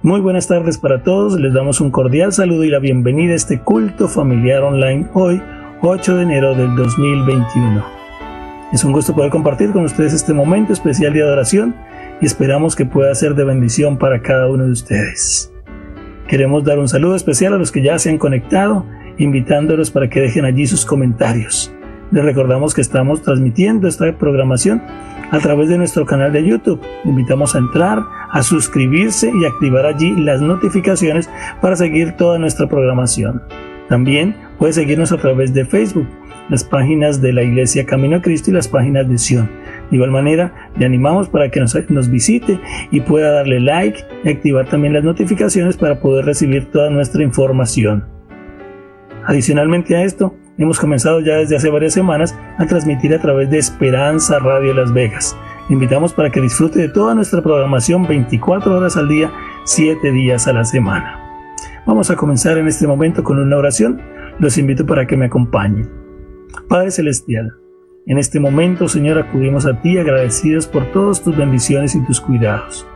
Muy buenas tardes para todos, les damos un cordial saludo y la bienvenida a este culto familiar online hoy, 8 de enero del 2021. Es un gusto poder compartir con ustedes este momento especial de adoración y esperamos que pueda ser de bendición para cada uno de ustedes. Queremos dar un saludo especial a los que ya se han conectado, invitándolos para que dejen allí sus comentarios. Les recordamos que estamos transmitiendo esta programación a través de nuestro canal de YouTube. Les invitamos a entrar, a suscribirse y activar allí las notificaciones para seguir toda nuestra programación. También puede seguirnos a través de Facebook, las páginas de la Iglesia Camino a Cristo y las páginas de Sion. De igual manera, le animamos para que nos visite y pueda darle like y activar también las notificaciones para poder recibir toda nuestra información. Adicionalmente a esto, hemos comenzado ya desde hace varias semanas a transmitir a través de Esperanza Radio Las Vegas. Le invitamos para que disfrute de toda nuestra programación 24 horas al día, 7 días a la semana. Vamos a comenzar en este momento con una oración. Los invito para que me acompañen. Padre Celestial, en este momento, Señor, acudimos a ti agradecidos por todas tus bendiciones y tus cuidados.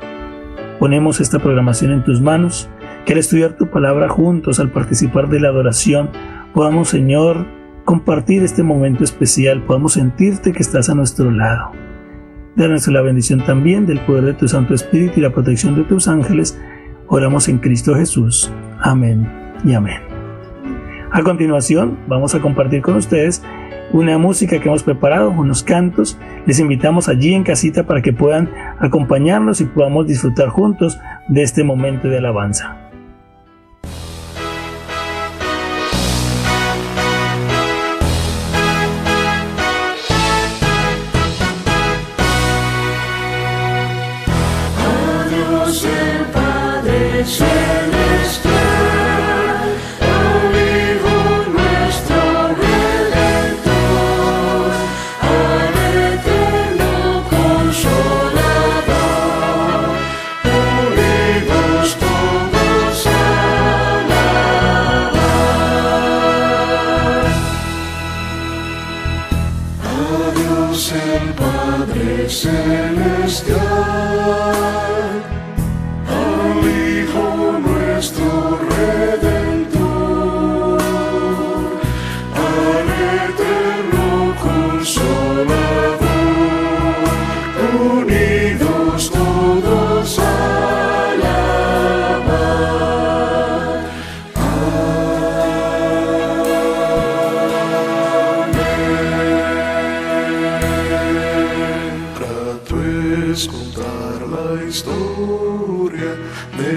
Ponemos esta programación en tus manos, que al estudiar tu palabra juntos, al participar de la adoración, podamos, Señor, compartir este momento especial, podamos sentirte que estás a nuestro lado. Danos la bendición también del poder de tu Santo Espíritu y la protección de tus ángeles. Oramos en Cristo Jesús. Amén y amén. A continuación, vamos a compartir con ustedes una música que hemos preparado, unos cantos. Les invitamos allí en casita para que puedan acompañarnos y podamos disfrutar juntos de este momento de alabanza.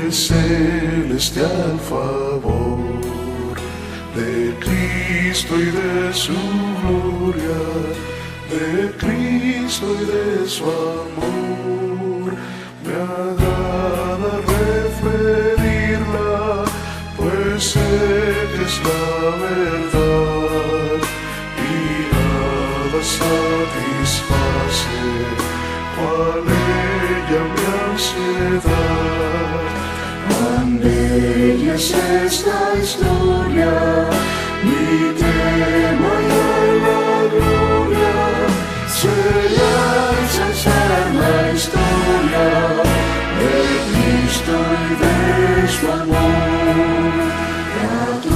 Celestial favor de Cristo y de su gloria, de Cristo y de su amor. Me agrada referirla, pues sé que es la verdad y nada satisface cual ella mi ansiedad. Cuán bella es esta historia, mi tema y la gloria, será ensalzar la historia de Cristo y de su amor. Grato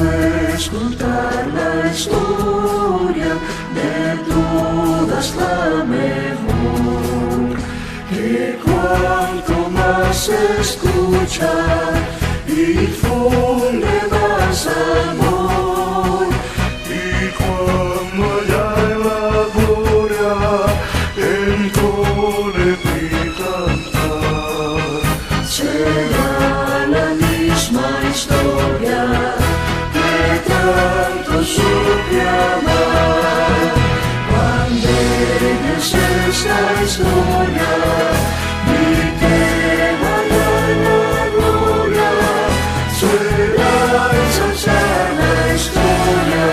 escuchar la historia, de todas la mejor, que cuanto más se escucha, difunde más amor, y cuando haya la gloria, entone mi cantar. Será la misma historia que tanto supe amar. Cuán bella es esta historia, mi tema y la gloria, será ensalzar la historia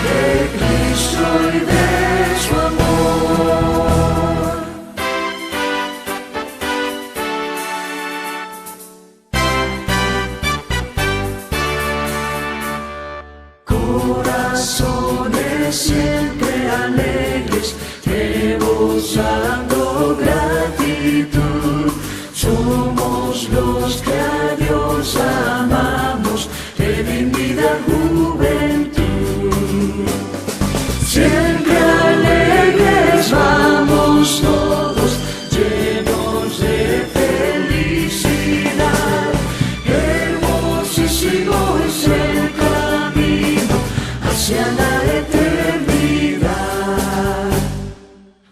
de Cristo y de su amor. Corazones siempre alegres, rebosando gratitud, somos los que nos amamos, redimida juventud. Siempre alegres vamos todos, llenos de felicidad. Hermosísimo es el camino hacia la eternidad.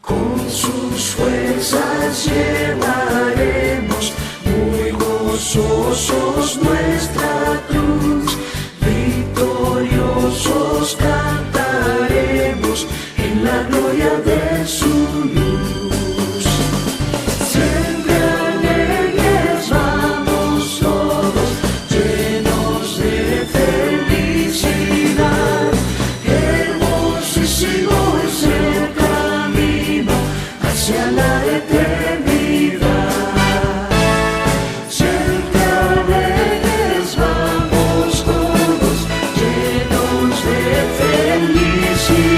Con sus fuerzas llevaremos muy gozosos nuestra cruz. Victoriosos cantaremos en la gloria de su luz. Siempre alegres vamos todos, llenos de felicidad. Hermosísimo es el camino hacia la eternidad. Siempre alegres vamos todos, llenos de felicidad.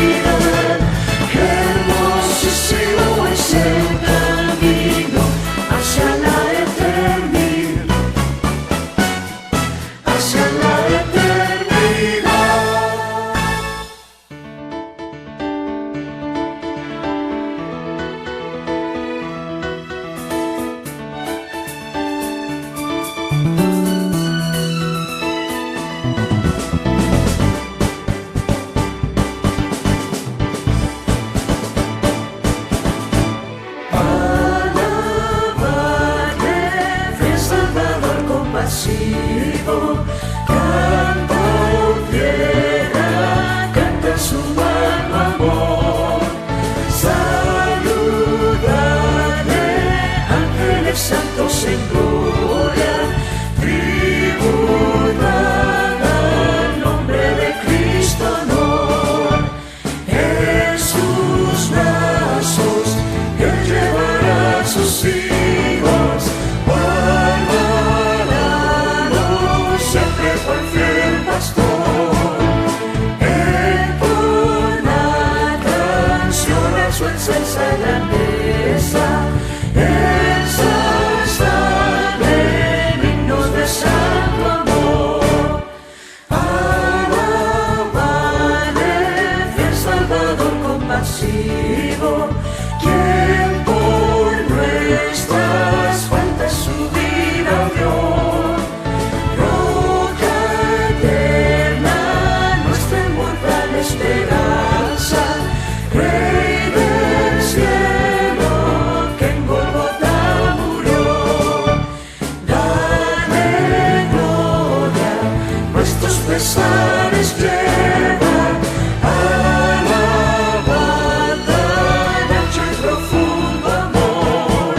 Hermosísimo es el camino hacia la eternidad, hacia la eternidad. Alabadle, fiel Salvador compasivo, canta tierra, canta su mano amor. Saludadle, ángeles santos en gloria, tributad al nombre de Cristo honor. En sus brazos Él llevará a sus hijos, guardarános siempre por fiel pastor. Entonar canción a su excelsa grandeza, ensalzarle en himnos de santo amor. Alabadle, fiel Salvador compasivo, quien por nuestras faltas su vida dio. Roca eterna, nuestra inmortal esperanza, Rey del cielo que en Golgota murió. Dale gloria, nuestros pesares lleva. Alabad tan ancho y profundo amor.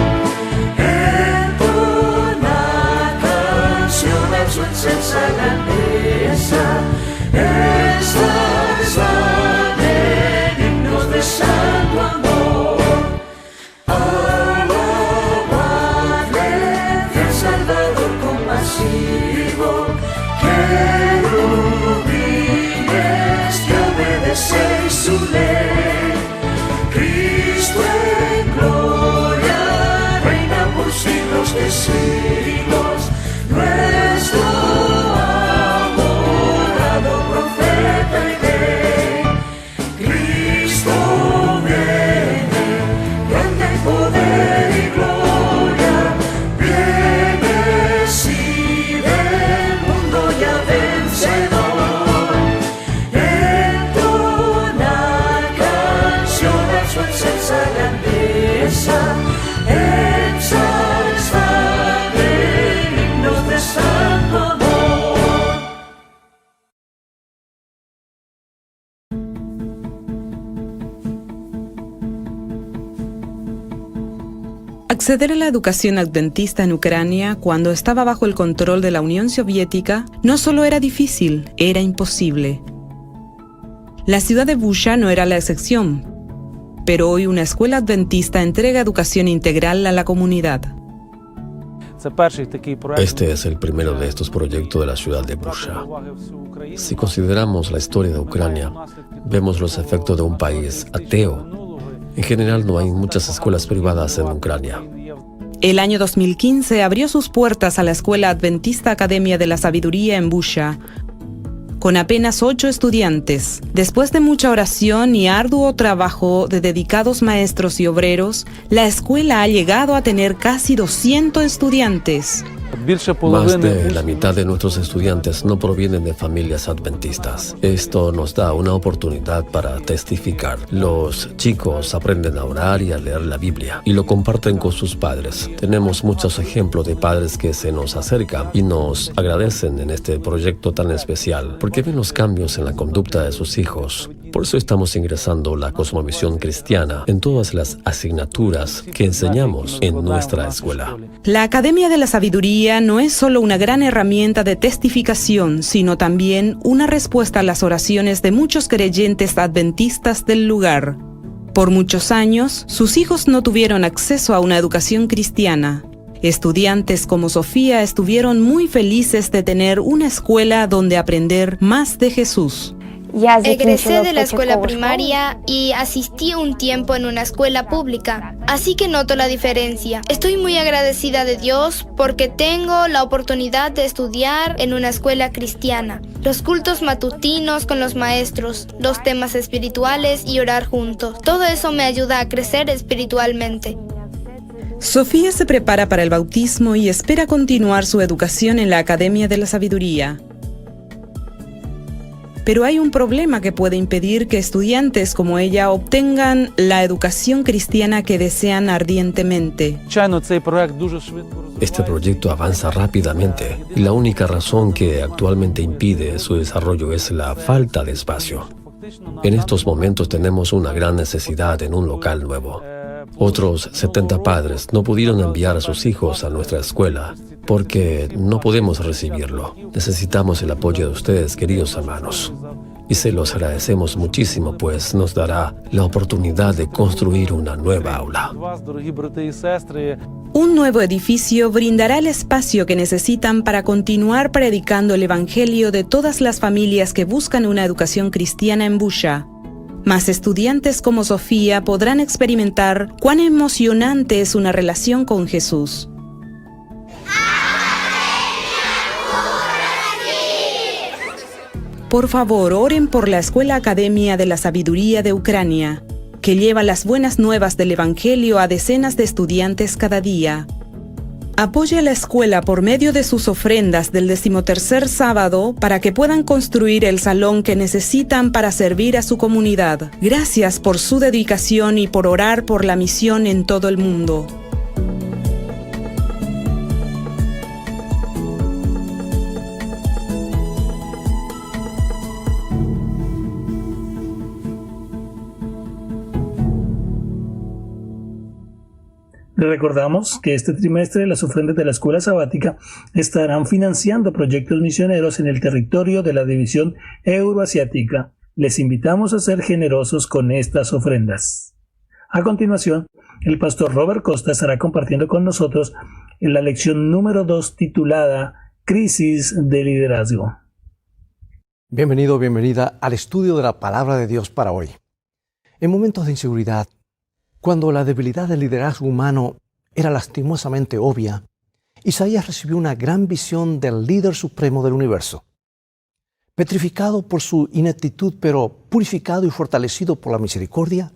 Entona canción a su excelsa grandeza, ensalzadle en himnos de santo amor. Alabadle, fiel Salvador compasivo, querubines que obedecéis su ley. Cristo en gloria reina por siglos de siglos, nuestro abogado, profeta y rey. Cristo viene, grande en poder y gloria, viene sí del mundo ya vencedor. Entona canción a su excelsa grandeza, ensalzadle en himnos de santo amor. Acceder a la educación adventista en Ucrania cuando estaba bajo el control de la Unión Soviética no solo era difícil, era imposible. La ciudad de Busha no era la excepción, pero hoy una escuela adventista entrega educación integral a la comunidad. Este es el primero de estos proyectos de la ciudad de Busha. Si consideramos la historia de Ucrania, vemos los efectos de un país ateo. En general, no hay muchas escuelas privadas en Ucrania. El año 2015 abrió sus puertas a la Escuela Adventista Academia de la Sabiduría en Busha, con apenas 8 estudiantes. Después de mucha oración y arduo trabajo de dedicados maestros y obreros, la escuela ha llegado a tener casi 200 estudiantes. Más de la mitad de nuestros estudiantes no provienen de familias adventistas. Esto nos da una oportunidad para testificar. Los chicos aprenden a orar y a leer la Biblia y lo comparten con sus padres. Tenemos muchos ejemplos de padres que se nos acercan y nos agradecen en este proyecto tan especial porque ven los cambios en la conducta de sus hijos. Por eso estamos ingresando la cosmovisión cristiana en todas las asignaturas que enseñamos en nuestra escuela. La Academia de la Sabiduría no es solo una gran herramienta de testificación, sino también una respuesta a las oraciones de muchos creyentes adventistas del lugar. Por muchos años, sus hijos no tuvieron acceso a una educación cristiana. Estudiantes como Sofía estuvieron muy felices de tener una escuela donde aprender más de Jesús. Egresé de la escuela primaria y asistí un tiempo en una escuela pública, así que noto la diferencia. Estoy muy agradecida de Dios porque tengo la oportunidad de estudiar en una escuela cristiana, los cultos matutinos con los maestros, los temas espirituales y orar juntos. Todo eso me ayuda a crecer espiritualmente. Sofía se prepara para el bautismo y espera continuar su educación en la Academia de la Sabiduría. Pero hay un problema que puede impedir que estudiantes como ella obtengan la educación cristiana que desean ardientemente. Este proyecto avanza rápidamente y la única razón que actualmente impide su desarrollo es la falta de espacio. En estos momentos tenemos una gran necesidad en un local nuevo. Otros 70 padres no pudieron enviar a sus hijos a nuestra escuela porque no podemos recibirlo. Necesitamos el apoyo de ustedes, queridos hermanos. Y se los agradecemos muchísimo, pues nos dará la oportunidad de construir una nueva aula. Un nuevo edificio brindará el espacio que necesitan para continuar predicando el Evangelio de todas las familias que buscan una educación cristiana en Busha. Más estudiantes como Sofía podrán experimentar cuán emocionante es una relación con Jesús. Por favor, oren por la Escuela Academia de la Sabiduría de Ucrania, que lleva las buenas nuevas del Evangelio a decenas de estudiantes cada día. Apoye a la escuela por medio de sus ofrendas del 13º sábado para que puedan construir el salón que necesitan para servir a su comunidad. Gracias por su dedicación y por orar por la misión en todo el mundo. Les recordamos que este trimestre las ofrendas de la escuela sabática estarán financiando proyectos misioneros en el territorio de la división euroasiática. Les invitamos a ser generosos con estas ofrendas. A continuación, el pastor Robert Costa estará compartiendo con nosotros en la lección número 2 titulada Crisis de liderazgo. Bienvenido, bienvenida al estudio de la palabra de Dios para hoy. En momentos de inseguridad, cuando la debilidad del liderazgo humano era lastimosamente obvia, Isaías recibió una gran visión del líder supremo del universo. Petrificado por su ineptitud, pero purificado y fortalecido por la misericordia,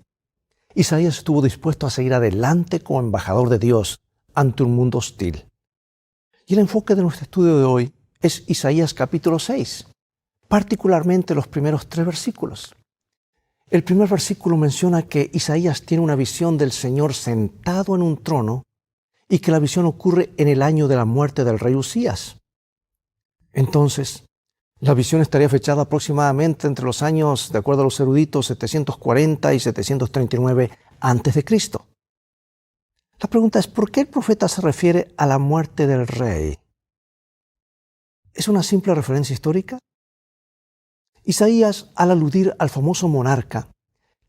Isaías estuvo dispuesto a seguir adelante como embajador de Dios ante un mundo hostil. Y el enfoque de nuestro estudio de hoy es Isaías capítulo 6, particularmente los primeros 3 versículos. El primer versículo menciona que Isaías tiene una visión del Señor sentado en un trono y que la visión ocurre en el año de la muerte del rey Usías. Entonces, la visión estaría fechada aproximadamente entre los años, de acuerdo a los eruditos, 740 y 739 a.C. La pregunta es, ¿por qué el profeta se refiere a la muerte del rey? ¿Es una simple referencia histórica? Isaías, al aludir al famoso monarca,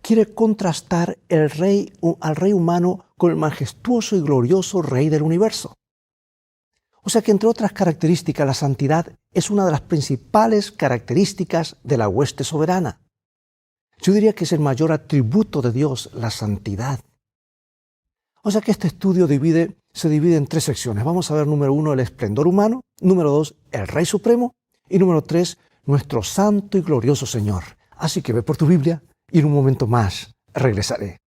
quiere contrastar al rey humano con el majestuoso y glorioso rey del universo. O sea que, entre otras características, la santidad es una de las principales características de la hueste soberana. Yo diría que es el mayor atributo de Dios, la santidad. O sea que este estudio divide se divide en 3 secciones. Vamos a ver, número 1, el esplendor humano, número 2, el Rey Supremo, y número 3, nuestro santo y glorioso Señor. Así que ve por tu Biblia y en un momento más regresaré.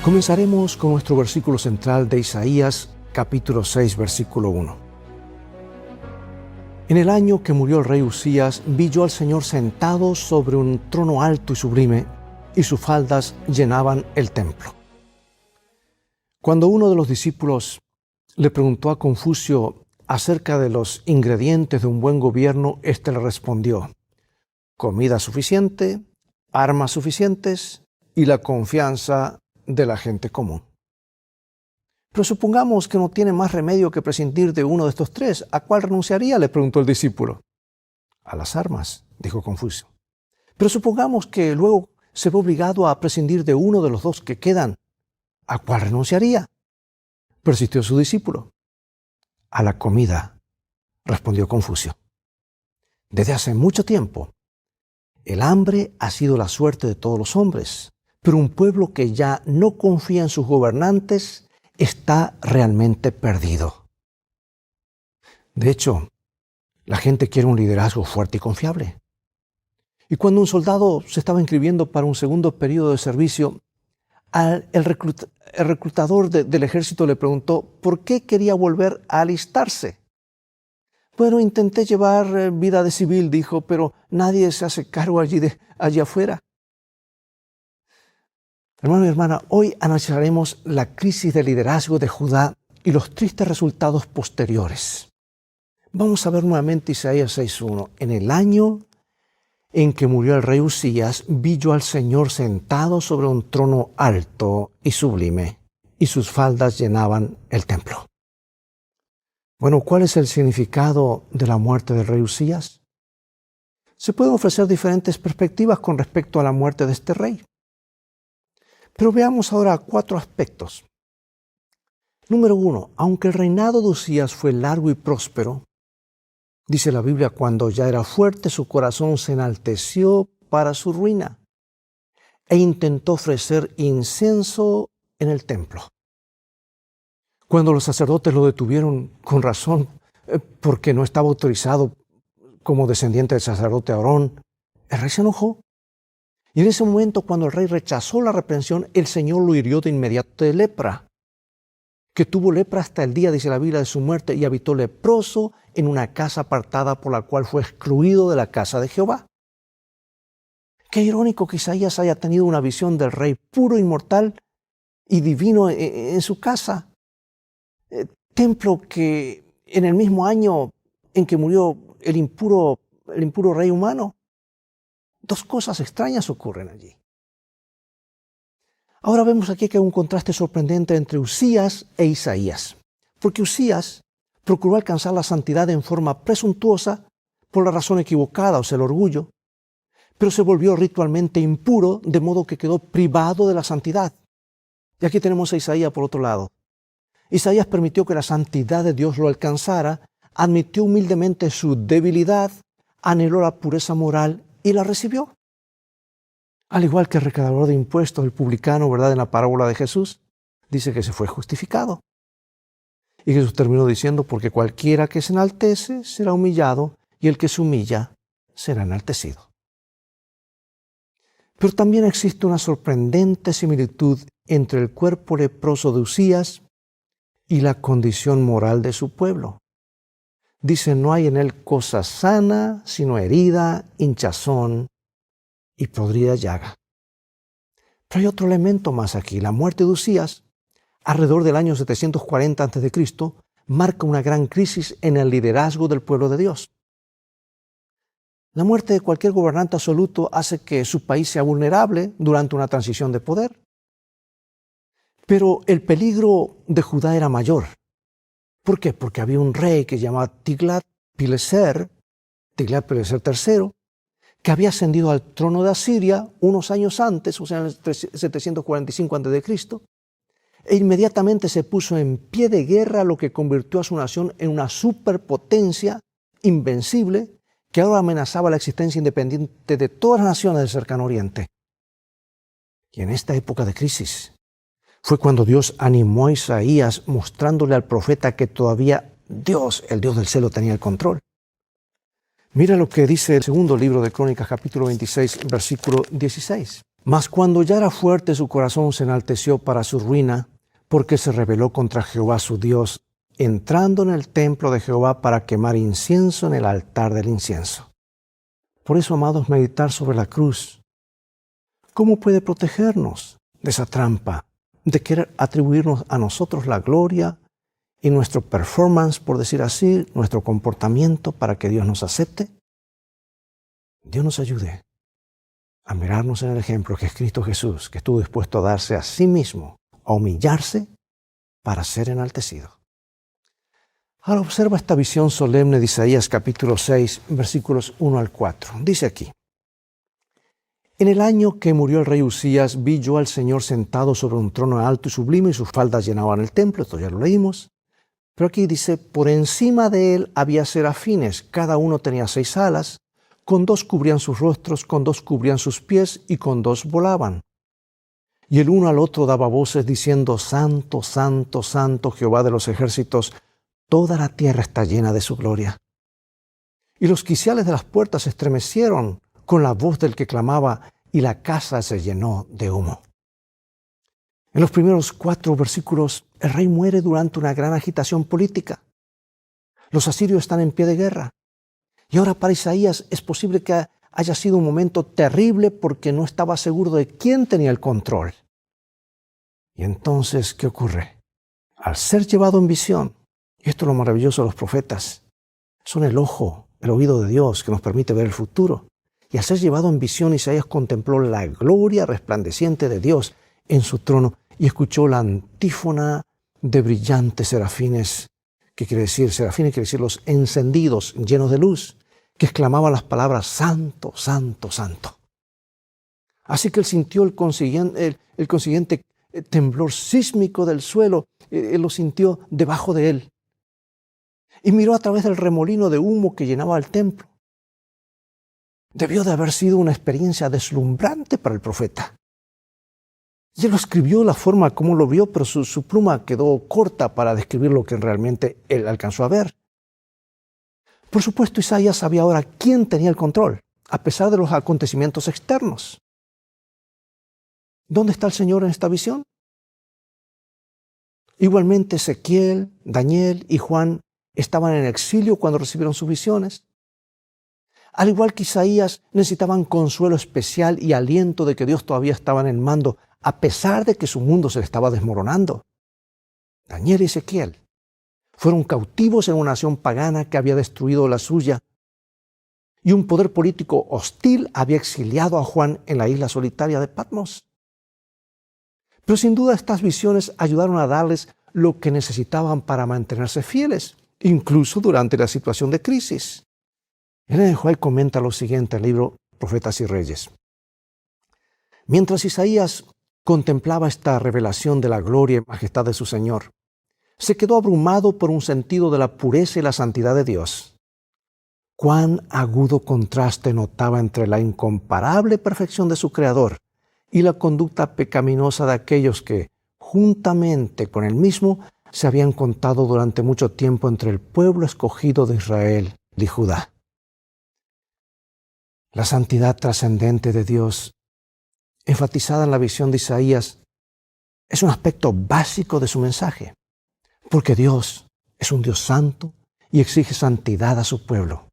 Comenzaremos con nuestro versículo central de Isaías, capítulo 6, versículo 1. En el año que murió el rey Usías, vi yo al Señor sentado sobre un trono alto y sublime, y sus faldas llenaban el templo. Cuando uno de los discípulos le preguntó a Confucio acerca de los ingredientes de un buen gobierno, éste le respondió: comida suficiente, armas suficientes y la confianza de la gente común. Pero supongamos que no tiene más remedio que prescindir de uno de estos 3. ¿A cuál renunciaría?, le preguntó el discípulo. A las armas, dijo Confucio. Pero supongamos que luego se ve obligado a prescindir de uno de los 2 que quedan. ¿A cuál renunciaría?, persistió su discípulo. A la comida, respondió Confucio. Desde hace mucho tiempo, el hambre ha sido la suerte de todos los hombres. Pero un pueblo que ya no confía en sus gobernantes está realmente perdido. De hecho, la gente quiere un liderazgo fuerte y confiable. Y cuando un soldado se estaba inscribiendo para un segundo periodo de servicio, el reclutador del ejército le preguntó por qué quería volver a alistarse. Bueno, intenté llevar vida de civil, dijo, pero nadie se hace cargo allí afuera. Hermano y hermana, hoy analizaremos la crisis de liderazgo de Judá y los tristes resultados posteriores. Vamos a ver nuevamente Isaías 6.1. En el año en que murió el rey Usías, vi yo al Señor sentado sobre un trono alto y sublime, y sus faldas llenaban el templo. Bueno, ¿cuál es el significado de la muerte del rey Usías? Se pueden ofrecer diferentes perspectivas con respecto a la muerte de este rey. Pero veamos ahora 4 aspectos. Número 1, aunque el reinado de Usías fue largo y próspero, dice la Biblia, cuando ya era fuerte, su corazón se enalteció para su ruina e intentó ofrecer incienso en el templo. Cuando los sacerdotes lo detuvieron con razón, porque no estaba autorizado como descendiente del sacerdote Aarón, el rey se enojó. Y en ese momento, cuando el rey rechazó la reprensión, el Señor lo hirió de inmediato de lepra, que tuvo lepra hasta el día, dice la Biblia, de su muerte, y habitó leproso en una casa apartada por la cual fue excluido de la casa de Jehová. Qué irónico que Isaías haya tenido una visión del rey puro, inmortal y divino en su casa. Templo que en el mismo año en que murió el impuro rey humano. 2 cosas extrañas ocurren allí. Ahora vemos aquí que hay un contraste sorprendente entre Usías e Isaías, porque Usías procuró alcanzar la santidad en forma presuntuosa por la razón equivocada, o sea, el orgullo, pero se volvió ritualmente impuro, de modo que quedó privado de la santidad. Y aquí tenemos a Isaías por otro lado. Isaías permitió que la santidad de Dios lo alcanzara, admitió humildemente su debilidad, anheló la pureza moral y la recibió. Al igual que el recaudador de impuestos, el publicano, ¿verdad?, en la parábola de Jesús, dice que se fue justificado. Y Jesús terminó diciendo, porque cualquiera que se enaltece será humillado, y el que se humilla será enaltecido. Pero también existe una sorprendente similitud entre el cuerpo leproso de Usías y la condición moral de su pueblo. Dice, no hay en él cosa sana, sino herida, hinchazón y podrida llaga. Pero hay otro elemento más aquí. La muerte de Usías, alrededor del año 740 a.C., marca una gran crisis en el liderazgo del pueblo de Dios. La muerte de cualquier gobernante absoluto hace que su país sea vulnerable durante una transición de poder. Pero el peligro de Judá era mayor. ¿Por qué? Porque había un rey que se llamaba Tiglat-Pileser III, que había ascendido al trono de Asiria unos años antes, o sea, en el 745 a.C., e inmediatamente se puso en pie de guerra, lo que convirtió a su nación en una superpotencia invencible que ahora amenazaba la existencia independiente de todas las naciones del cercano oriente. Y en esta época de crisis fue cuando Dios animó a Isaías mostrándole al profeta que todavía Dios, el Dios del cielo, tenía el control. Mira lo que dice el segundo libro de Crónicas, capítulo 26, versículo 16. Mas cuando ya era fuerte, su corazón se enalteció para su ruina, porque se rebeló contra Jehová su Dios, entrando en el templo de Jehová para quemar incienso en el altar del incienso. Por eso, amados, meditar sobre la cruz. ¿Cómo puede protegernos de esa trampa de querer atribuirnos a nosotros la gloria y nuestro performance, por decir así, nuestro comportamiento para que Dios nos acepte? Dios nos ayude a mirarnos en el ejemplo que es Cristo Jesús, que estuvo dispuesto a darse a sí mismo, a humillarse para ser enaltecido. Ahora observa esta visión solemne de Isaías capítulo 6, versículos 1 al 4. Dice aquí: En el año que murió el rey Usías, vi yo al Señor sentado sobre un trono alto y sublime, y sus faldas llenaban el templo. Esto ya lo leímos. Pero aquí dice: por encima de él había serafines, cada uno tenía 6 alas, con 2 cubrían sus rostros, con 2 cubrían sus pies, y con 2 volaban. Y el uno al otro daba voces diciendo: Santo, Santo, Santo, Jehová de los ejércitos, toda la tierra está llena de su gloria. Y los quiciales de las puertas se estremecieron con la voz del que clamaba, y la casa se llenó de humo. En los primeros 4 versículos, el rey muere durante una gran agitación política. Los asirios están en pie de guerra. Y ahora para Isaías es posible que haya sido un momento terrible porque no estaba seguro de quién tenía el control. Y entonces, ¿qué ocurre? Al ser llevado en visión, y esto es lo maravilloso de los profetas, son el ojo, el oído de Dios que nos permite ver el futuro. Y al ser llevado en visión, Isaías contempló la gloria resplandeciente de Dios en su trono y escuchó la antífona de brillantes serafines. ¿Qué quiere decir? Serafines quiere decir los encendidos, llenos de luz, que exclamaban las palabras Santo, Santo, Santo. Así que él sintió el consiguiente temblor sísmico del suelo, él lo sintió debajo de él. Y miró a través del remolino de humo que llenaba el templo. Debió de haber sido una experiencia deslumbrante para el profeta. Y él lo escribió de la forma como lo vio, pero su pluma quedó corta para describir lo que realmente él alcanzó a ver. Por supuesto, Isaías sabía ahora quién tenía el control, a pesar de los acontecimientos externos. ¿Dónde está el Señor en esta visión? Igualmente, Ezequiel, Daniel y Juan estaban en exilio cuando recibieron sus visiones. Al igual que Isaías, necesitaban consuelo especial y aliento de que Dios todavía estaba en el mando, a pesar de que su mundo se le estaba desmoronando. Daniel y Ezequiel fueron cautivos en una nación pagana que había destruido la suya, y un poder político hostil había exiliado a Juan en la isla solitaria de Patmos. Pero sin duda estas visiones ayudaron a darles lo que necesitaban para mantenerse fieles, incluso durante la situación de crisis. Ellen White comenta lo siguiente en el libro Profetas y Reyes. Mientras Isaías contemplaba esta revelación de la gloria y majestad de su Señor, se quedó abrumado por un sentido de la pureza y la santidad de Dios. Cuán agudo contraste notaba entre la incomparable perfección de su Creador y la conducta pecaminosa de aquellos que, juntamente con él mismo, se habían contado durante mucho tiempo entre el pueblo escogido de Israel y Judá. La santidad trascendente de Dios, enfatizada en la visión de Isaías, es un aspecto básico de su mensaje, porque Dios es un Dios santo y exige santidad a su pueblo.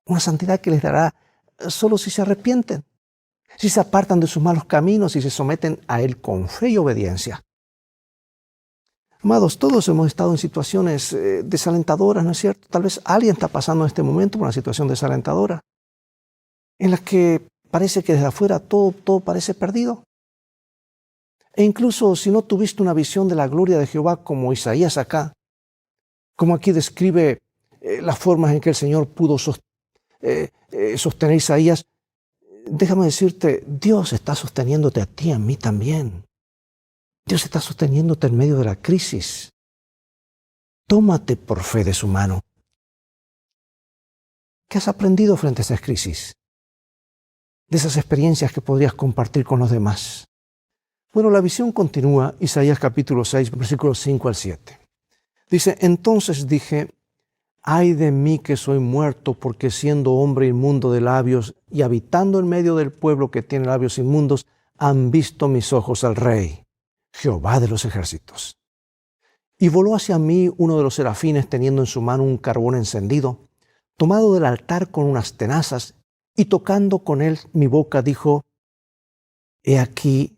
Una santidad que les dará solo si se arrepienten, si se apartan de sus malos caminos y se someten a Él con fe y obediencia. Amados, todos hemos estado en situaciones desalentadoras, ¿no es cierto? Tal vez alguien está pasando en este momento por una situación desalentadora, en la que parece que desde afuera todo parece perdido. E incluso si no tuviste una visión de la gloria de Jehová como Isaías acá, como aquí describe las formas en que el Señor pudo sostener a Isaías, déjame decirte, Dios está sosteniéndote a ti, a mí también. Dios está sosteniéndote en medio de la crisis. Tómate por fe de su mano. ¿Qué has aprendido frente a esas crisis? De esas experiencias que podrías compartir con los demás. Bueno, la visión continúa, Isaías capítulo 6, versículos 5 al 7. Dice, entonces dije, ay de mí que soy muerto, porque siendo hombre inmundo de labios y habitando en medio del pueblo que tiene labios inmundos, han visto mis ojos al Rey, Jehová de los ejércitos. Y voló hacia mí uno de los serafines teniendo en su mano un carbón encendido, tomado del altar con unas tenazas, y tocando con él mi boca dijo, he aquí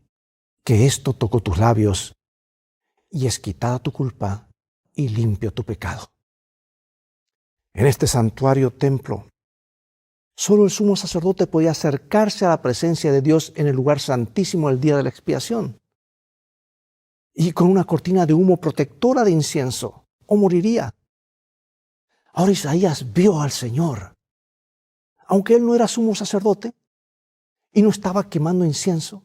que esto tocó tus labios, y es quitada tu culpa y limpio tu pecado. En este santuario templo, solo el sumo sacerdote podía acercarse a la presencia de Dios en el lugar santísimo el día de la expiación. Y con una cortina de humo protectora de incienso, o moriría. Ahora Isaías vio al Señor. Aunque él no era sumo sacerdote y no estaba quemando incienso,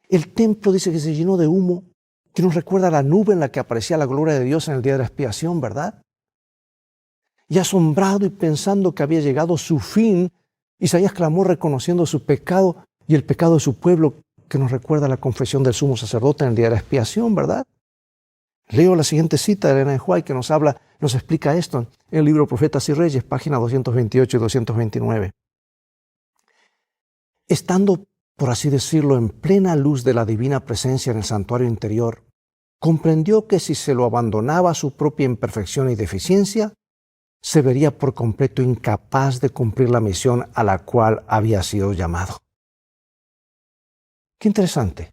el templo dice que se llenó de humo, que nos recuerda a la nube en la que aparecía la gloria de Dios en el día de la expiación, ¿verdad? Y asombrado y pensando que había llegado su fin, Isaías clamó reconociendo su pecado y el pecado de su pueblo, que nos recuerda la confesión del sumo sacerdote en el día de la expiación, ¿verdad? Leo la siguiente cita de Elena de White que nos explica esto en el libro Profetas y Reyes, páginas 228 y 229. Estando, por así decirlo, en plena luz de la divina presencia en el santuario interior, comprendió que si se lo abandonaba a su propia imperfección y deficiencia, se vería por completo incapaz de cumplir la misión a la cual había sido llamado. Qué interesante.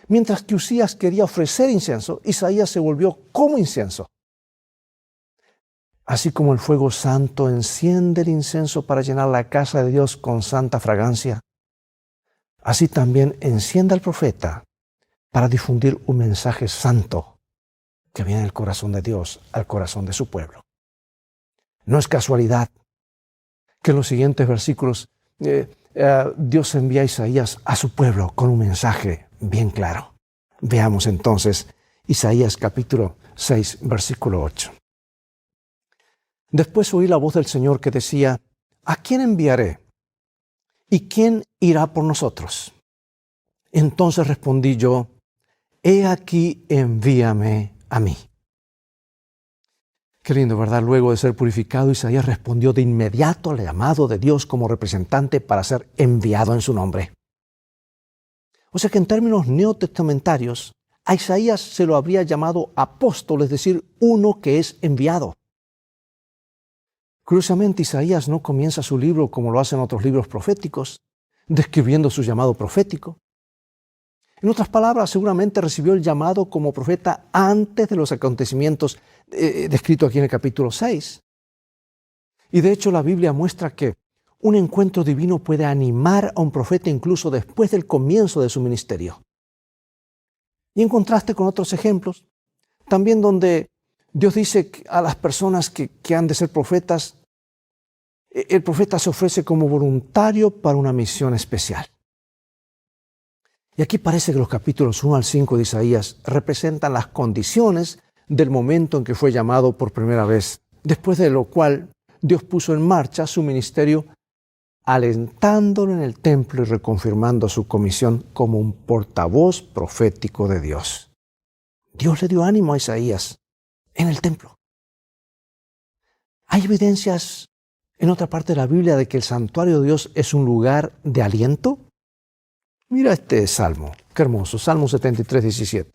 Mientras que Usías quería ofrecer incienso, Isaías se volvió como incienso. Así como el fuego santo enciende el incienso para llenar la casa de Dios con santa fragancia, así también enciende al profeta para difundir un mensaje santo que viene del corazón de Dios al corazón de su pueblo. No es casualidad que en los siguientes versículos Dios envía a Isaías a su pueblo con un mensaje bien claro. Veamos entonces Isaías capítulo 6, versículo 8. Después oí la voz del Señor que decía, ¿a quién enviaré? ¿Y quién irá por nosotros? Entonces respondí yo, he aquí, envíame a mí. Qué lindo, ¿verdad? Luego de ser purificado, Isaías respondió de inmediato al llamado de Dios como representante para ser enviado en su nombre. O sea que en términos neotestamentarios, a Isaías se lo habría llamado apóstol, es decir, uno que es enviado. Curiosamente, Isaías no comienza su libro como lo hacen otros libros proféticos, describiendo su llamado profético. En otras palabras, seguramente recibió el llamado como profeta antes de los acontecimientos descritos aquí en el capítulo 6. Y de hecho la Biblia muestra que un encuentro divino puede animar a un profeta incluso después del comienzo de su ministerio. Y en contraste con otros ejemplos, también donde Dios dice a las personas que han de ser profetas, el profeta se ofrece como voluntario para una misión especial. Y aquí parece que los capítulos 1 al 5 de Isaías representan las condiciones del momento en que fue llamado por primera vez, después de lo cual Dios puso en marcha su ministerio, alentándolo en el templo y reconfirmando su comisión como un portavoz profético de Dios. Dios le dio ánimo a Isaías en el templo. ¿Hay evidencias en otra parte de la Biblia de que el santuario de Dios es un lugar de aliento? Mira este salmo, qué hermoso, Salmo 73, 17.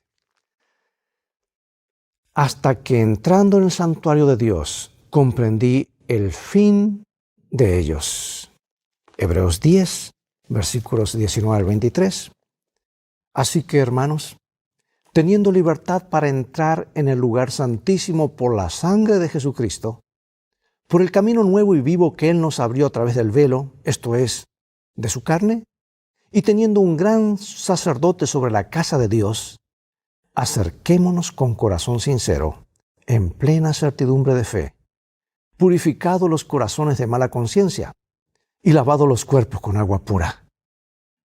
Hasta que entrando en el santuario de Dios, comprendí el fin de ellos. Hebreos 10, versículos 19 al 23. Así que, hermanos, teniendo libertad para entrar en el lugar santísimo por la sangre de Jesucristo, por el camino nuevo y vivo que Él nos abrió a través del velo, esto es, de su carne, y teniendo un gran sacerdote sobre la casa de Dios, acerquémonos con corazón sincero, en plena certidumbre de fe, purificados los corazones de mala conciencia y lavados los cuerpos con agua pura.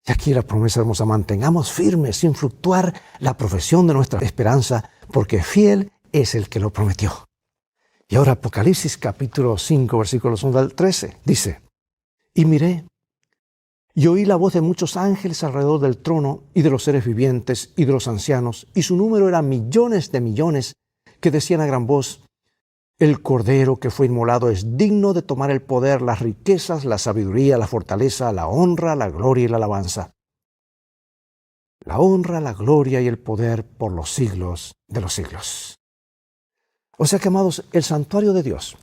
Y aquí la promesa hermosa: mantengamos firmes sin fluctuar la profesión de nuestra esperanza, porque fiel es el que lo prometió. Y ahora Apocalipsis capítulo 5, versículos 1 al 13, dice: y miré, y oí la voz de muchos ángeles alrededor del trono, y de los seres vivientes, y de los ancianos, y su número era millones de millones, que decían a gran voz: el Cordero que fue inmolado es digno de tomar el poder, las riquezas, la sabiduría, la fortaleza, la honra, la gloria y la alabanza. La honra, la gloria y el poder por los siglos de los siglos. O sea que, amados, el santuario de Dios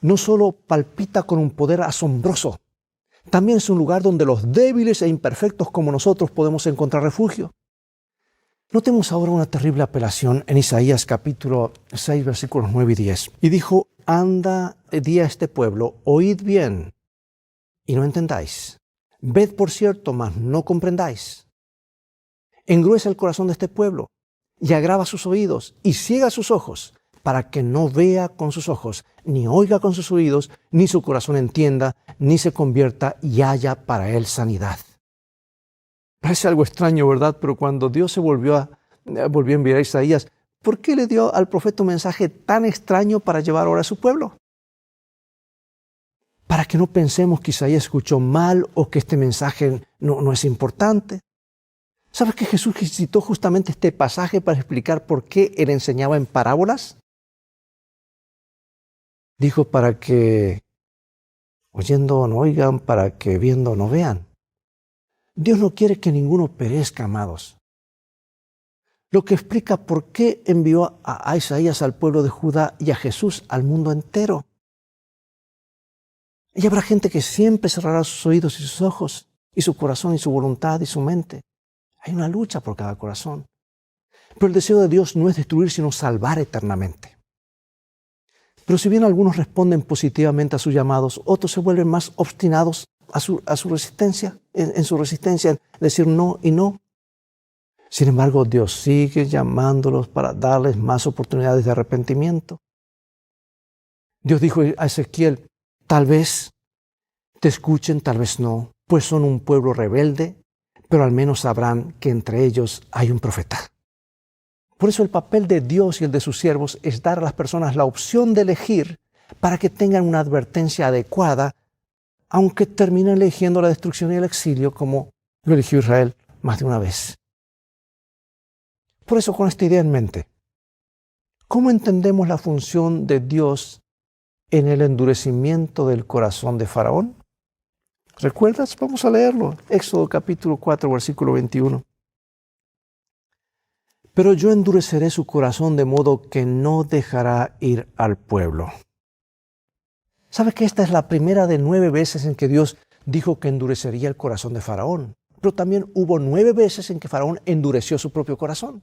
no solo palpita con un poder asombroso, también es un lugar donde los débiles e imperfectos como nosotros podemos encontrar refugio. Notemos ahora una terrible apelación en Isaías capítulo 6, versículos 9 y 10. Y dijo: anda, di a este pueblo, oíd bien, y no entendáis. Ved por cierto, mas no comprendáis. Engruesa el corazón de este pueblo, y agrava sus oídos, y ciega sus ojos, para que no vea con sus ojos, ni oiga con sus oídos, ni su corazón entienda, ni se convierta y haya para él sanidad. Parece algo extraño, ¿verdad? Pero cuando Dios se volvió a enviar a Isaías, ¿por qué le dio al profeta un mensaje tan extraño para llevar ahora a su pueblo? Para que no pensemos que Isaías escuchó mal o que este mensaje no es importante. ¿Sabes que Jesús citó justamente este pasaje para explicar por qué él enseñaba en parábolas? Dijo: para que oyendo no oigan, para que viendo no vean. Dios no quiere que ninguno perezca, amados. Lo que explica por qué envió a Isaías al pueblo de Judá y a Jesús al mundo entero. Y habrá gente que siempre cerrará sus oídos y sus ojos, y su corazón y su voluntad y su mente. Hay una lucha por cada corazón. Pero el deseo de Dios no es destruir, sino salvar eternamente. Pero si bien algunos responden positivamente a sus llamados, otros se vuelven más obstinados a su resistencia, en su resistencia, en decir no y no. Sin embargo, Dios sigue llamándolos para darles más oportunidades de arrepentimiento. Dios dijo a Ezequiel: tal vez te escuchen, tal vez no, pues son un pueblo rebelde, pero al menos sabrán que entre ellos hay un profeta. Por eso el papel de Dios y el de sus siervos es dar a las personas la opción de elegir para que tengan una advertencia adecuada, aunque terminen eligiendo la destrucción y el exilio, como lo eligió Israel más de una vez. Por eso, con esta idea en mente, ¿cómo entendemos la función de Dios en el endurecimiento del corazón de Faraón? ¿Recuerdas? Vamos a leerlo. Éxodo capítulo 4, versículo 21. Pero yo endureceré su corazón de modo que no dejará ir al pueblo. ¿Sabes que esta es la primera de 9 veces en que Dios dijo que endurecería el corazón de Faraón? Pero también hubo 9 veces en que Faraón endureció su propio corazón.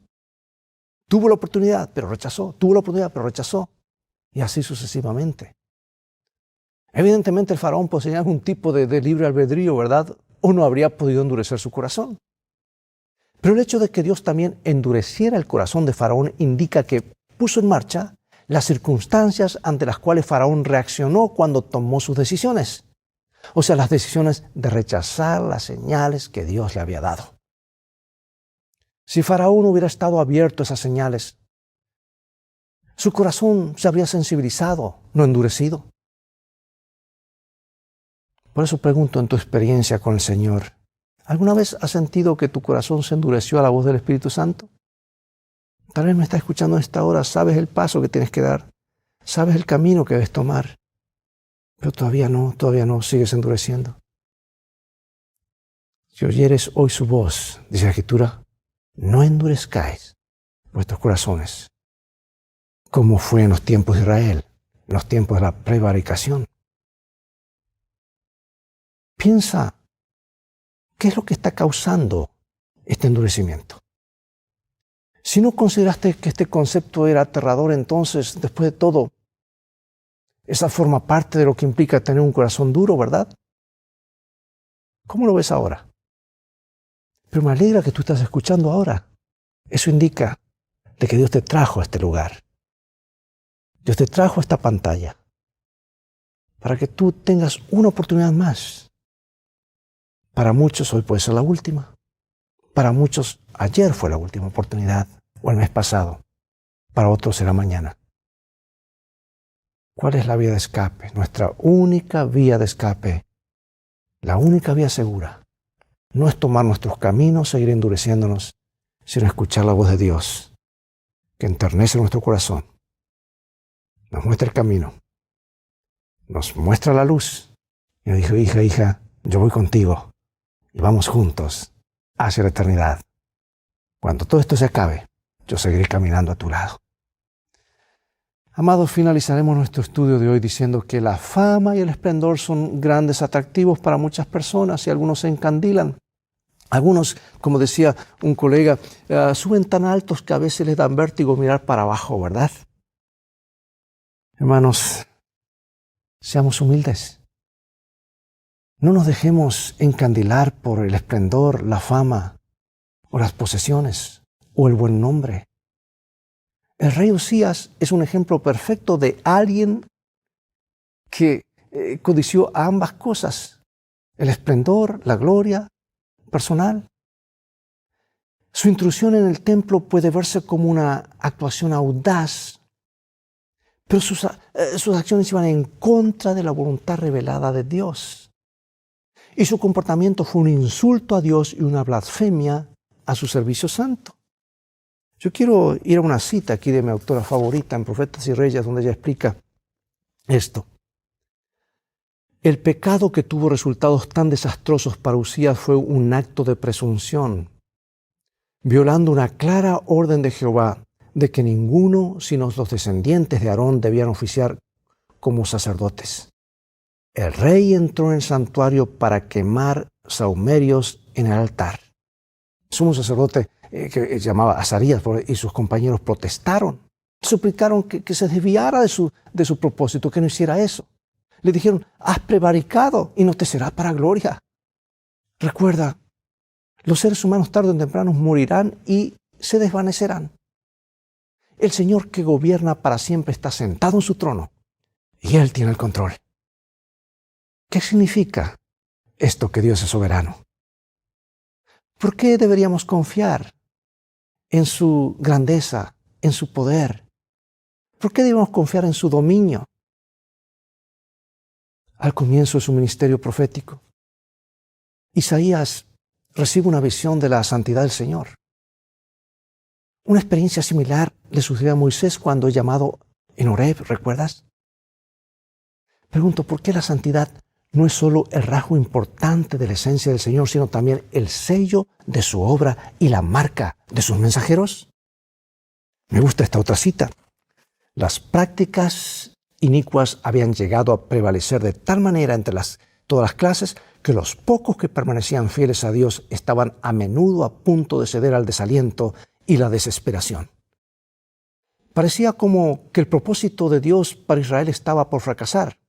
Tuvo la oportunidad, pero rechazó. Tuvo la oportunidad, pero rechazó. Y así sucesivamente. Evidentemente el Faraón poseía algún tipo de libre albedrío, ¿verdad? O no habría podido endurecer su corazón. Pero el hecho de que Dios también endureciera el corazón de Faraón indica que puso en marcha las circunstancias ante las cuales Faraón reaccionó cuando tomó sus decisiones. O sea, las decisiones de rechazar las señales que Dios le había dado. Si Faraón hubiera estado abierto a esas señales, su corazón se habría sensibilizado, no endurecido. Por eso pregunto, en tu experiencia con el Señor, ¿alguna vez has sentido que tu corazón se endureció a la voz del Espíritu Santo? Tal vez me estás escuchando en esta hora, sabes el paso que tienes que dar, sabes el camino que debes tomar, pero todavía no, sigues endureciendo. Si oyeres hoy su voz, dice la Escritura, no endurezcáis vuestros corazones, como fue en los tiempos de Israel, en los tiempos de la prevaricación. Piensa, ¿qué es lo que está causando este endurecimiento? Si no consideraste que este concepto era aterrador, entonces, después de todo, esa forma parte de lo que implica tener un corazón duro, ¿verdad? ¿Cómo lo ves ahora? Pero me alegra que tú estás escuchando ahora. Eso indica de que Dios te trajo a este lugar. Dios te trajo a esta pantalla para que tú tengas una oportunidad más Para muchos hoy puede ser la última. Para muchos ayer fue la última oportunidad o el mes pasado. Para otros será mañana. ¿Cuál es la vía de escape? Nuestra única vía de escape, la única vía segura, no es tomar nuestros caminos, seguir endureciéndonos, sino escuchar la voz de Dios, que enternece nuestro corazón, nos muestra el camino, nos muestra la luz. Y nos dijo, hija, yo voy contigo y vamos juntos hacia la eternidad. Cuando todo esto se acabe, yo seguiré caminando a tu lado. Amados, finalizaremos nuestro estudio de hoy diciendo que la fama y el esplendor son grandes atractivos para muchas personas y algunos se encandilan. Algunos, como decía un colega, suben tan altos que a veces les dan vértigo mirar para abajo, ¿verdad? Hermanos, seamos humildes. No nos dejemos encandilar por el esplendor, la fama, o las posesiones, o el buen nombre. El rey Usías es un ejemplo perfecto de alguien que codició a ambas cosas, el esplendor, la gloria personal. Su intrusión en el templo puede verse como una actuación audaz, pero sus acciones iban en contra de la voluntad revelada de Dios. Y su comportamiento fue un insulto a Dios y una blasfemia a su servicio santo. Yo quiero ir a una cita aquí de mi autora favorita en Profetas y Reyes, donde ella explica esto. El pecado que tuvo resultados tan desastrosos para Usías fue un acto de presunción, violando una clara orden de Jehová de que ninguno sino los descendientes de Aarón debían oficiar como sacerdotes. El rey entró en el santuario para quemar sahumerios en el altar. El sumo sacerdote que se llamaba Azarías y sus compañeros protestaron, suplicaron que se desviara de su propósito, que no hiciera eso. Le dijeron, has prevaricado y no te será para gloria. Recuerda, los seres humanos tarde o temprano morirán y se desvanecerán. El Señor que gobierna para siempre está sentado en su trono y Él tiene el control. ¿Qué significa esto que Dios es soberano? ¿Por qué deberíamos confiar en su grandeza, en su poder? ¿Por qué debemos confiar en su dominio? Al comienzo de su ministerio profético, Isaías recibe una visión de la santidad del Señor. Una experiencia similar le sucedió a Moisés cuando es llamado en Horeb, ¿recuerdas? Pregunto, ¿por qué la santidad no es solo el rasgo importante de la esencia del Señor, sino también el sello de su obra y la marca de sus mensajeros? Me gusta esta otra cita. Las prácticas inicuas habían llegado a prevalecer de tal manera entre todas las clases que los pocos que permanecían fieles a Dios estaban a menudo a punto de ceder al desaliento y la desesperación. Parecía como que el propósito de Dios para Israel estaba por fracasar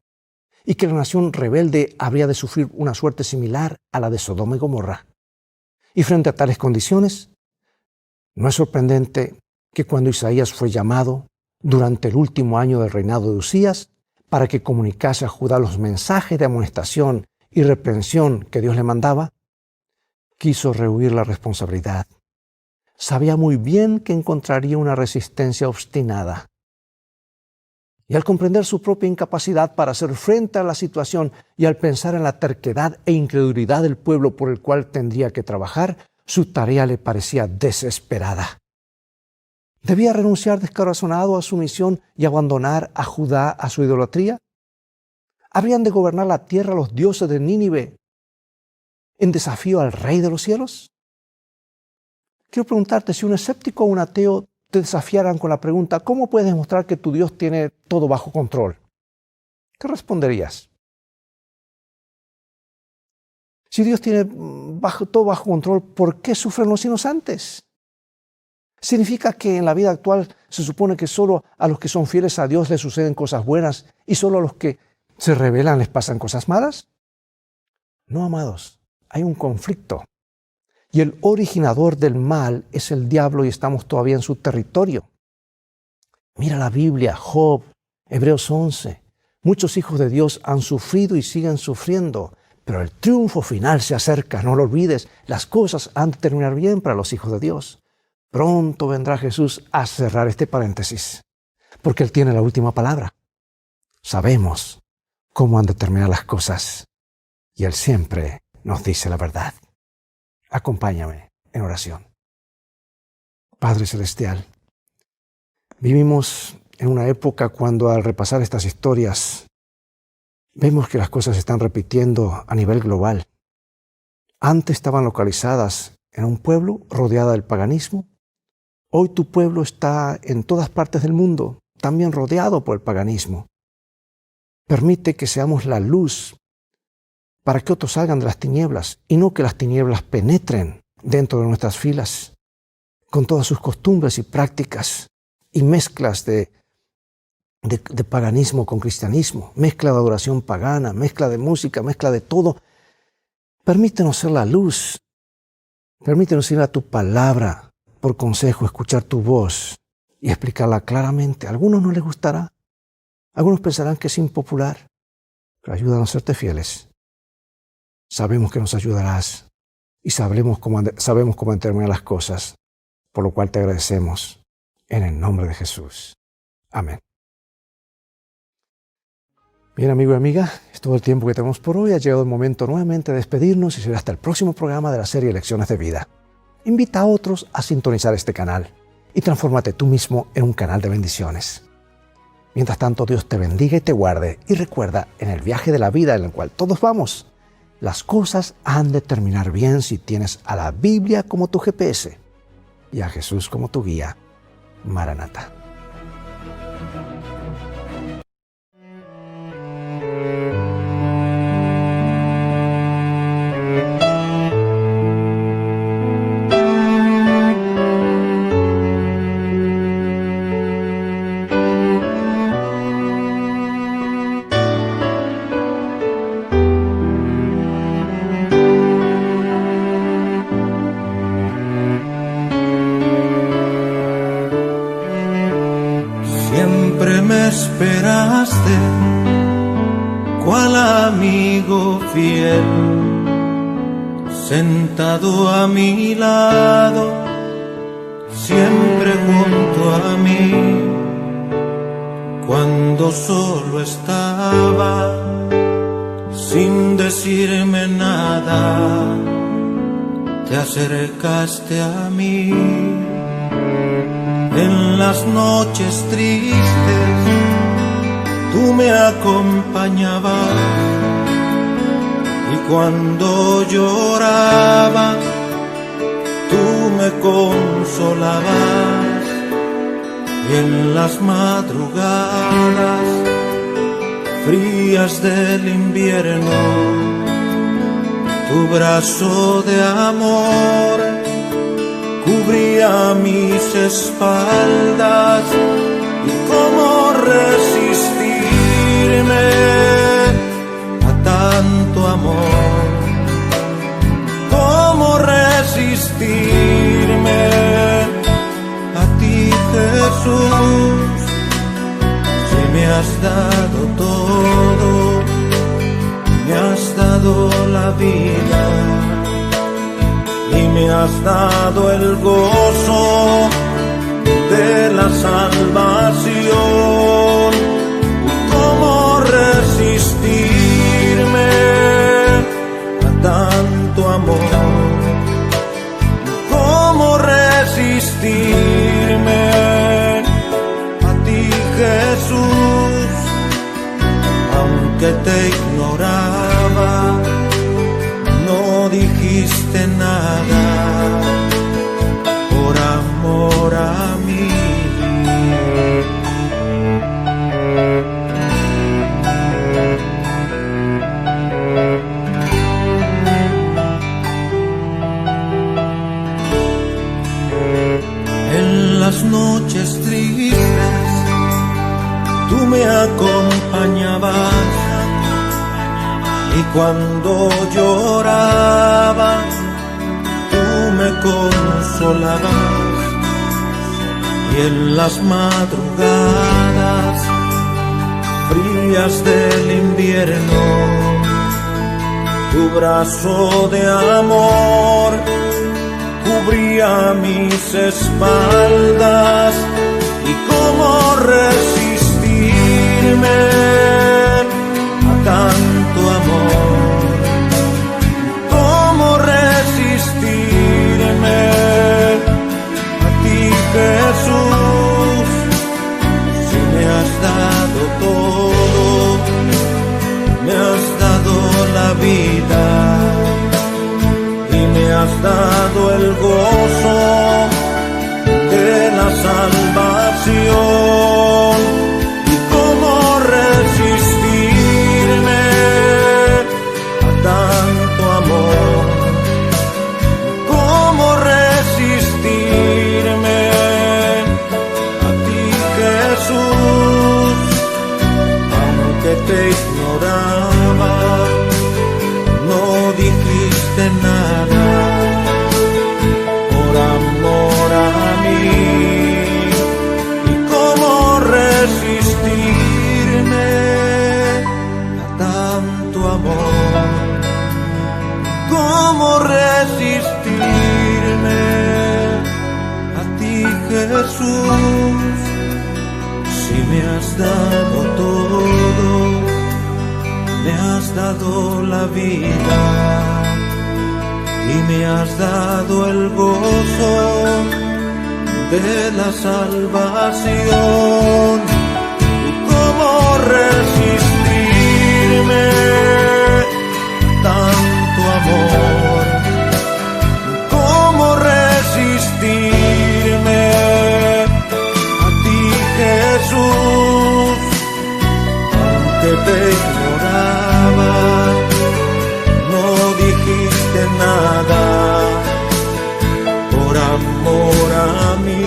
y que la nación rebelde habría de sufrir una suerte similar a la de Sodoma y Gomorra. Y frente a tales condiciones, no es sorprendente que cuando Isaías fue llamado durante el último año del reinado de Usías para que comunicase a Judá los mensajes de amonestación y reprensión que Dios le mandaba, quiso rehuir la responsabilidad. Sabía muy bien que encontraría una resistencia obstinada. Y al comprender su propia incapacidad para hacer frente a la situación y al pensar en la terquedad e incredulidad del pueblo por el cual tendría que trabajar, su tarea le parecía desesperada. ¿Debía renunciar descorazonado a su misión y abandonar a Judá a su idolatría? ¿Habrían de gobernar la tierra los dioses de Nínive en desafío al Rey de los cielos? Quiero preguntarte, si un escéptico o un ateo te desafiaran con la pregunta, ¿cómo puedes demostrar que tu Dios tiene todo bajo control? ¿Qué responderías? Si Dios tiene todo bajo control, ¿por qué sufren los inocentes? ¿Significa que en la vida actual se supone que solo a los que son fieles a Dios les suceden cosas buenas y solo a los que se rebelan les pasan cosas malas? No, amados, hay un conflicto. Y el originador del mal es el diablo y estamos todavía en su territorio. Mira la Biblia, Job, Hebreos 11. Muchos hijos de Dios han sufrido y siguen sufriendo pero el triunfo final se acerca, no lo olvides. Las cosas han de terminar bien para los hijos de Dios. Pronto vendrá Jesús a cerrar este paréntesis, porque Él tiene la última palabra. Sabemos cómo han de terminar las cosas y Él siempre nos dice la verdad. Acompáñame en oración. Padre Celestial, vivimos en una época cuando al repasar estas historias vemos que las cosas se están repitiendo a nivel global. Antes estaban localizadas en un pueblo rodeada del paganismo. Hoy tu pueblo está en todas partes del mundo, también rodeado por el paganismo. Permite que seamos la luz para que otros salgan de las tinieblas y no que las tinieblas penetren dentro de nuestras filas con todas sus costumbres y prácticas y mezclas de paganismo con cristianismo, mezcla de adoración pagana, mezcla de música, mezcla de todo. Permítenos ser la luz, permítenos ir a tu palabra por consejo, escuchar tu voz y explicarla claramente. A algunos no les gustará, algunos pensarán que es impopular, pero ayúdanos a serte fieles. Sabemos que nos ayudarás y sabemos cómo han terminar las cosas, por lo cual te agradecemos en el nombre de Jesús. Amén. Bien, amigo y amiga, es todo el tiempo que tenemos por hoy. Ha llegado el momento nuevamente de despedirnos y será hasta el próximo programa de la serie Lecciones de Vida. Invita a otros a sintonizar este canal y transfórmate tú mismo en un canal de bendiciones. Mientras tanto, Dios te bendiga y te guarde. Y recuerda, en el viaje de la vida en el cual todos vamos, las cosas han de terminar bien si tienes a la Biblia como tu GPS y a Jesús como tu guía. Maranata. Siempre me esperaste, cual amigo fiel, sentado a mi lado, siempre junto a mí. Cuando solo estaba, sin decirme nada, te acercaste a mí. En las noches tristes tú me acompañabas y cuando lloraba tú me consolabas y en las madrugadas frías del invierno tu brazo de amor cubría mis espaldas. ¿Y cómo resistirme a tanto amor? ¿Cómo resistirme a ti, Jesús? Si me has dado todo, me has dado la vida y me has dado el gozo de la salvación. ¿Cómo resistirme a tanto amor? ¿Cómo resistirme a ti, Jesús? Aunque te ignoraba, no dijiste nada por amor a mí. En las noches tristes tú me acompañabas y cuando lloraba tú me consolabas y en las madrugadas frías del invierno Tu brazo de amor cubría mis espaldas, y cómo resistirme a tanto amor, cómo resistirme a ti, Jesús, si me has dado todo, me has dado la vida y me has dado el gozo de la salvación. ¿Y cómo resistirme a tanto amor? ¿Cómo resistirme a ti, Jesús? Aunque te ignoraba, no dijiste nada por amor a mí. ¿Y cómo resistirme a tanto amor? ¿Cómo resistirme a ti, Jesús, si me has dado todo? Me has dado la vida y me has dado el gozo de la salvación. ¿Y cómo resistirme tanto amor? ¿Cómo resistirme a ti, Jesús? Aunque te ignoraba, no dijiste nada por amor a mí.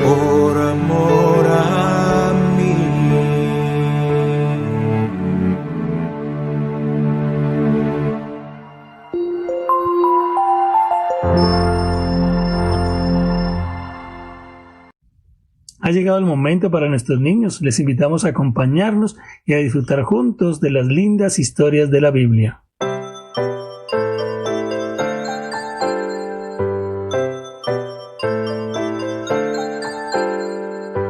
Por amor a mí. Ha llegado el momento para nuestros niños. Les invitamos a acompañarnos y a disfrutar juntos de las lindas historias de la Biblia.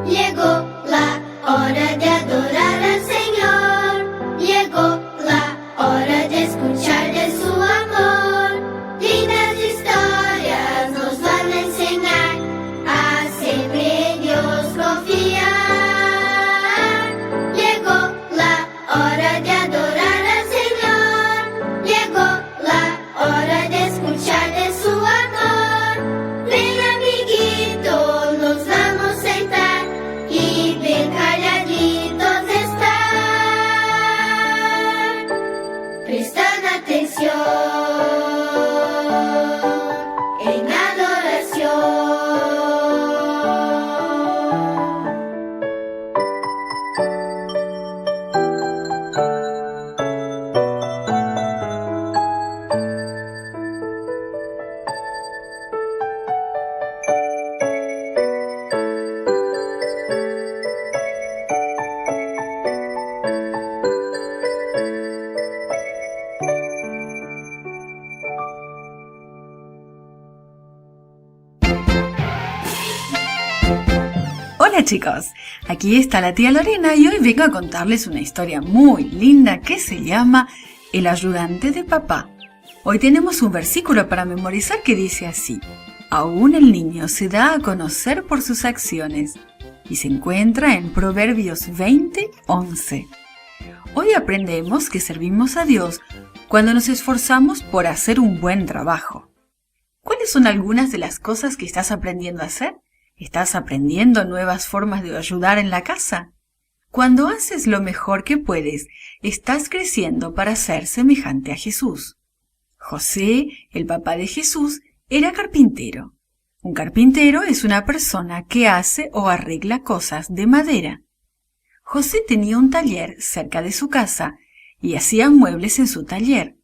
Llegó la hora de adorar al Señor. Llegó la hora de escuchar de su amor. Lindas historias nos van a enseñar a siempre en Dios confiar. Llegó la hora de adorar al Señor. Llegó la hora de escuchar de su amor. Ven, amiguito, nos vamos a sentar y ven calladitos estar. Prestan atención en adoración. Hola chicos, aquí está la tía Lorena y hoy vengo a contarles una historia muy linda que se llama El ayudante de papá. Hoy tenemos un versículo para memorizar que dice así: aún el niño se da a conocer por sus acciones, y se encuentra en Proverbios 20:11. Hoy aprendemos que servimos a Dios cuando nos esforzamos por hacer un buen trabajo. ¿Cuáles son algunas de las cosas que estás aprendiendo a hacer? ¿Estás aprendiendo nuevas formas de ayudar en la casa? Cuando haces lo mejor que puedes, estás creciendo para ser semejante a Jesús. José, el papá de Jesús, era carpintero. Un carpintero es una persona que hace o arregla cosas de madera. José tenía un taller cerca de su casa y hacía muebles en su taller.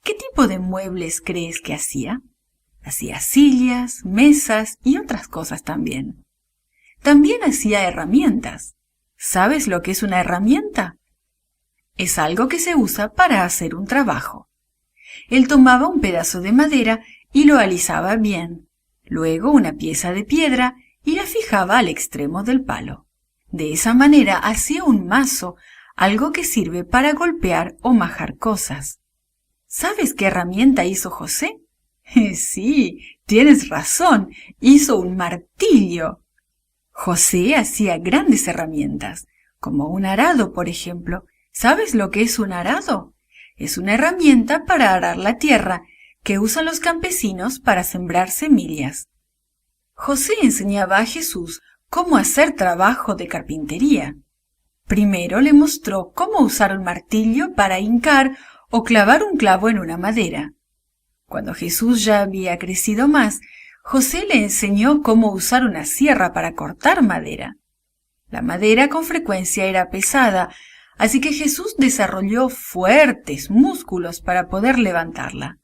¿Qué tipo de muebles crees que hacía? Hacía sillas, mesas y otras cosas también. También hacía herramientas. ¿Sabes lo que es una herramienta? Es algo que se usa para hacer un trabajo. Él tomaba un pedazo de madera y lo alisaba bien, luego una pieza de piedra y la fijaba al extremo del palo. De esa manera hacía un mazo, algo que sirve para golpear o majar cosas. ¿Sabes qué herramienta hizo José? Sí, tienes razón, hizo un martillo. José hacía grandes herramientas, como un arado, por ejemplo. ¿Sabes lo que es un arado? Es una herramienta para arar la tierra que usan los campesinos para sembrar semillas. José enseñaba a Jesús cómo hacer trabajo de carpintería. Primero le mostró cómo usar un martillo para hincar o clavar un clavo en una madera. Cuando Jesús ya había crecido más, José le enseñó cómo usar una sierra para cortar madera. La madera con frecuencia era pesada, así que Jesús desarrolló fuertes músculos para poder levantarla.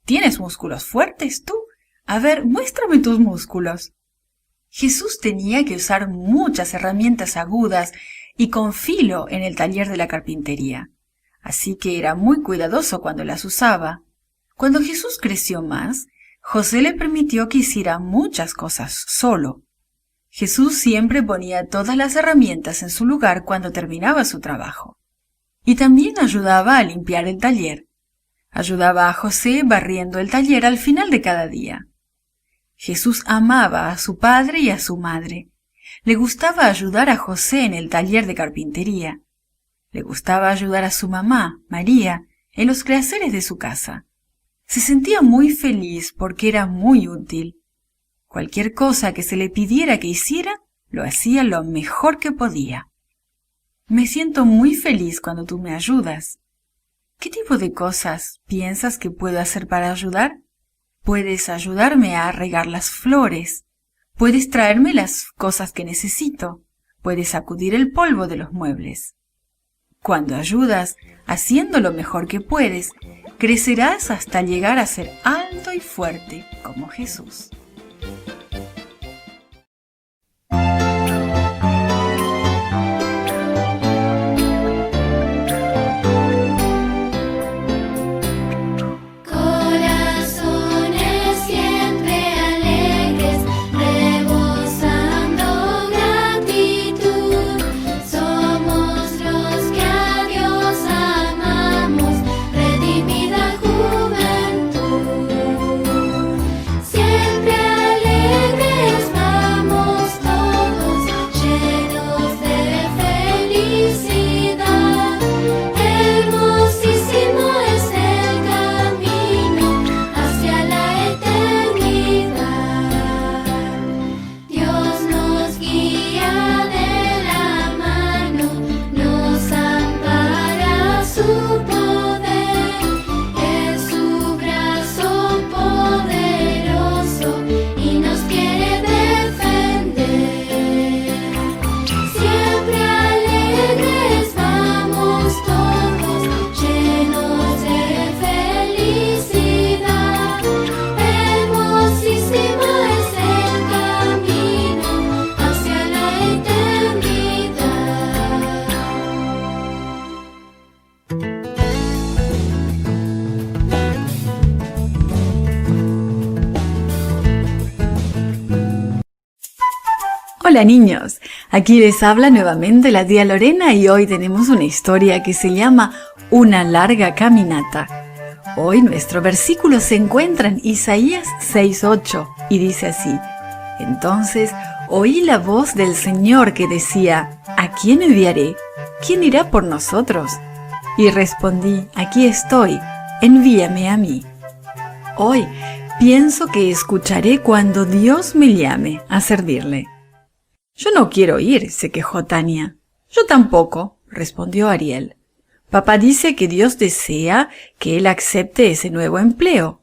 ¿Tienes músculos fuertes tú? A ver, muéstrame tus músculos. Jesús tenía que usar muchas herramientas agudas y con filo en el taller de la carpintería, así que era muy cuidadoso cuando las usaba. Cuando Jesús creció más, José le permitió que hiciera muchas cosas solo. Jesús siempre ponía todas las herramientas en su lugar cuando terminaba su trabajo. Y también ayudaba a limpiar el taller. Ayudaba a José barriendo el taller al final de cada día. Jesús amaba a su padre y a su madre. Le gustaba ayudar a José en el taller de carpintería. Le gustaba ayudar a su mamá, María, en los quehaceres de su casa. Se sentía muy feliz porque era muy útil. Cualquier cosa que se le pidiera que hiciera, lo hacía lo mejor que podía. Me siento muy feliz cuando tú me ayudas. ¿Qué tipo de cosas piensas que puedo hacer para ayudar? Puedes ayudarme a regar las flores. Puedes traerme las cosas que necesito. Puedes sacudir el polvo de los muebles. Cuando ayudas, haciendo lo mejor que puedes, crecerás hasta llegar a ser alto y fuerte como Jesús. Hola niños, aquí les habla nuevamente la tía Lorena y hoy tenemos una historia que se llama Una larga caminata. Hoy nuestro versículo se encuentra en Isaías 6:8 y dice así: Entonces oí la voz del Señor que decía, ¿a quién enviaré? ¿Quién irá por nosotros? Y respondí, aquí estoy, envíame a mí. Hoy pienso que escucharé cuando Dios me llame a servirle. Yo no quiero ir, se quejó Tania. Yo tampoco, respondió Ariel. Papá dice que Dios desea que él acepte ese nuevo empleo.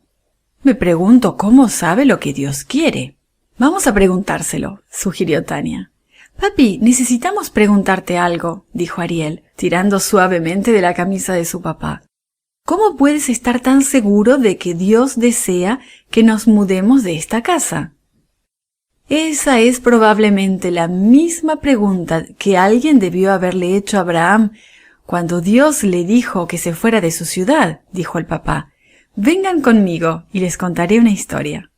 Me pregunto cómo sabe lo que Dios quiere. Vamos a preguntárselo, sugirió Tania. Papi, necesitamos preguntarte algo, dijo Ariel, tirando suavemente de la camisa de su papá. ¿Cómo puedes estar tan seguro de que Dios desea que nos mudemos de esta casa? Esa es probablemente la misma pregunta que alguien debió haberle hecho a Abraham cuando Dios le dijo que se fuera de su ciudad, dijo el papá. Vengan conmigo y les contaré una historia.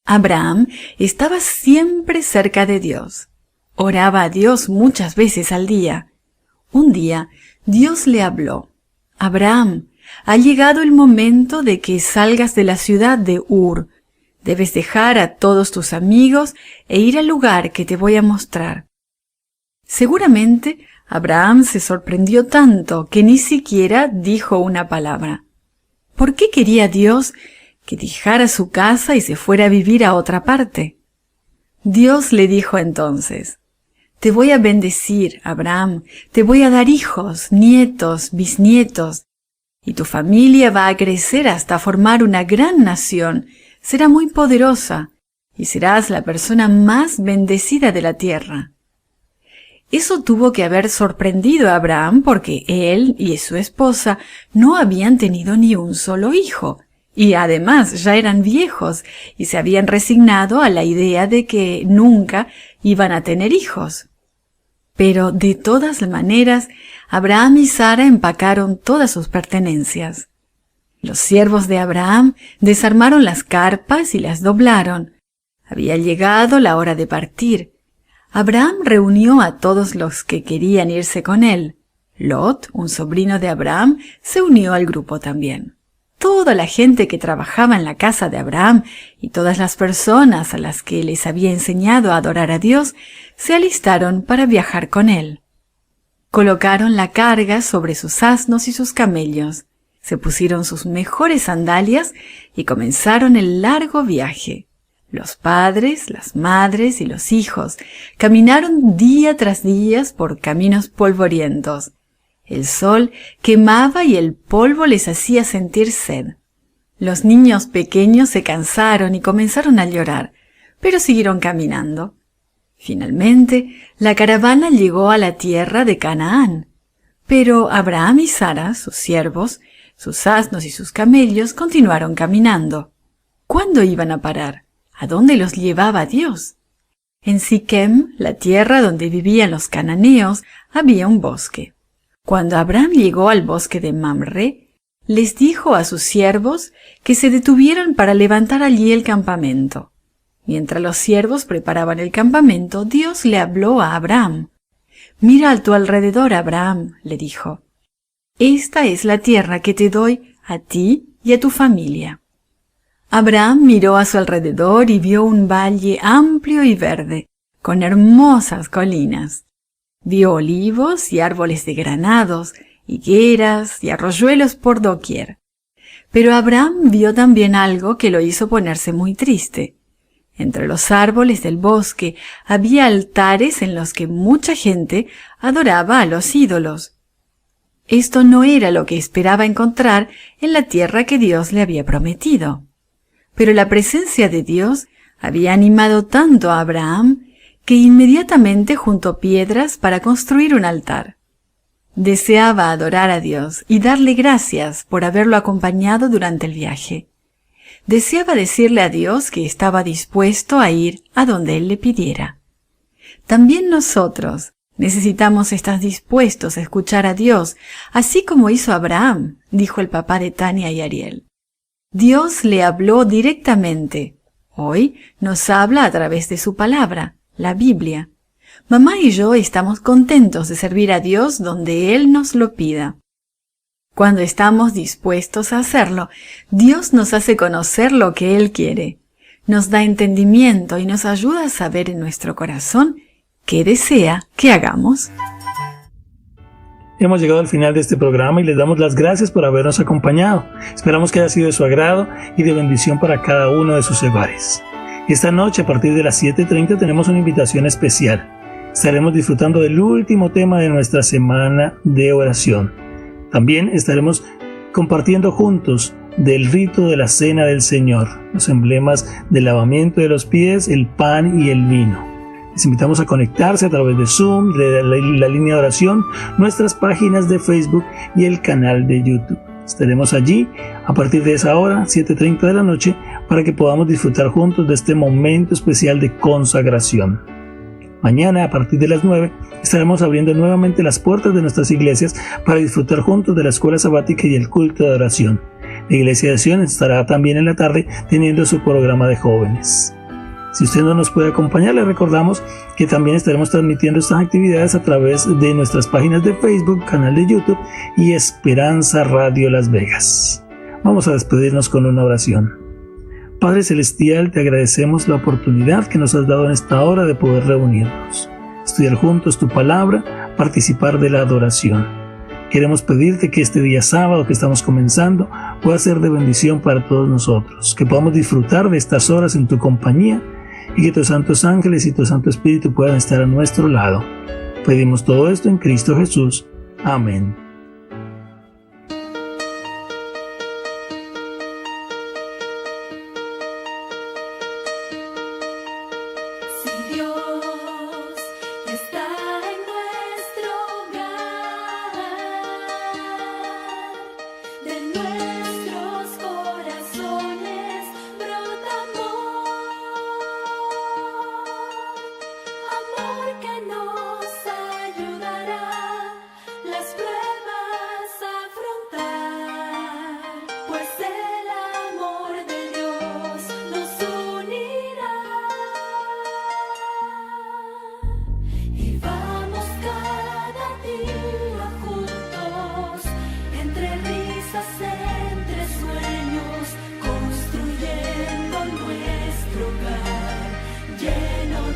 Abraham estaba siempre cerca de Dios. Oraba a Dios muchas veces al día. Un día, Dios le habló. Abraham, ha llegado el momento de que salgas de la ciudad de Ur. Debes dejar a todos tus amigos e ir al lugar que te voy a mostrar. Seguramente, Abraham se sorprendió tanto que ni siquiera dijo una palabra. ¿Por qué quería Dios que dejara su casa y se fuera a vivir a otra parte? Dios le dijo entonces: te voy a bendecir, Abraham, te voy a dar hijos, nietos, bisnietos, y tu familia va a crecer hasta formar una gran nación, será muy poderosa, y serás la persona más bendecida de la tierra. Eso tuvo que haber sorprendido a Abraham porque él y su esposa no habían tenido ni un solo hijo, y además ya eran viejos y se habían resignado a la idea de que nunca iban a tener hijos. Pero de todas maneras, Abraham y Sara empacaron todas sus pertenencias. Los siervos de Abraham desarmaron las carpas y las doblaron. Había llegado la hora de partir. Abraham reunió a todos los que querían irse con él. Lot, un sobrino de Abraham, se unió al grupo también. Toda la gente que trabajaba en la casa de Abraham y todas las personas a las que les había enseñado a adorar a Dios se alistaron para viajar con él. Colocaron la carga sobre sus asnos y sus camellos, se pusieron sus mejores sandalias y comenzaron el largo viaje. Los padres, las madres y los hijos caminaron día tras día por caminos polvorientos. El sol quemaba y el polvo les hacía sentir sed. Los niños pequeños se cansaron y comenzaron a llorar, pero siguieron caminando. Finalmente, la caravana llegó a la tierra de Canaán. Pero Abraham y Sara, sus siervos, sus asnos y sus camellos continuaron caminando. ¿Cuándo iban a parar? ¿A dónde los llevaba Dios? En Siquem, la tierra donde vivían los cananeos, había un bosque. Cuando Abraham llegó al bosque de Mamre, les dijo a sus siervos que se detuvieran para levantar allí el campamento. Mientras los siervos preparaban el campamento, Dios le habló a Abraham. «Mira a tu alrededor, Abraham», le dijo. «Esta es la tierra que te doy a ti y a tu familia». Abraham miró a su alrededor y vio un valle amplio y verde, con hermosas colinas. Vio olivos y árboles de granados, higueras y arroyuelos por doquier. Pero Abraham vio también algo que lo hizo ponerse muy triste. Entre los árboles del bosque había altares en los que mucha gente adoraba a los ídolos. Esto no era lo que esperaba encontrar en la tierra que Dios le había prometido. Pero la presencia de Dios había animado tanto a Abraham que inmediatamente juntó piedras para construir un altar. Deseaba adorar a Dios y darle gracias por haberlo acompañado durante el viaje. Deseaba decirle a Dios que estaba dispuesto a ir a donde Él le pidiera. También nosotros necesitamos estar dispuestos a escuchar a Dios, así como hizo Abraham, dijo el papá de Tania y Ariel. Dios le habló directamente. Hoy nos habla a través de su palabra, la Biblia. Mamá y yo estamos contentos de servir a Dios donde Él nos lo pida. Cuando estamos dispuestos a hacerlo, Dios nos hace conocer lo que Él quiere, nos da entendimiento y nos ayuda a saber en nuestro corazón qué desea que hagamos. Hemos llegado al final de este programa y les damos las gracias por habernos acompañado. Esperamos que haya sido de su agrado y de bendición para cada uno de sus hogares. Esta noche, a partir de las 7:30, tenemos una invitación especial. Estaremos disfrutando del último tema de nuestra semana de oración. También estaremos compartiendo juntos del rito de la Cena del Señor, los emblemas del lavamiento de los pies, el pan y el vino. Les invitamos a conectarse a través de Zoom, de la línea de oración, nuestras páginas de Facebook y el canal de YouTube. Estaremos allí a partir de esa hora, 7:30 de la noche, para que podamos disfrutar juntos de este momento especial de consagración. Mañana, a partir de las 9, estaremos abriendo nuevamente las puertas de nuestras iglesias para disfrutar juntos de la escuela sabática y el culto de adoración. La iglesia de Sion estará también en la tarde teniendo su programa de jóvenes. Si usted no nos puede acompañar, le recordamos que también estaremos transmitiendo estas actividades a través de nuestras páginas de Facebook, canal de YouTube y Esperanza Radio Las Vegas. Vamos a despedirnos con una oración. Padre Celestial, te agradecemos la oportunidad que nos has dado en esta hora de poder reunirnos, estudiar juntos tu palabra, participar de la adoración. Queremos pedirte que este día sábado que estamos comenzando pueda ser de bendición para todos nosotros, que podamos disfrutar de estas horas en tu compañía y que tus santos ángeles y tu Santo Espíritu puedan estar a nuestro lado. Pedimos todo esto en Cristo Jesús. Amén. lleno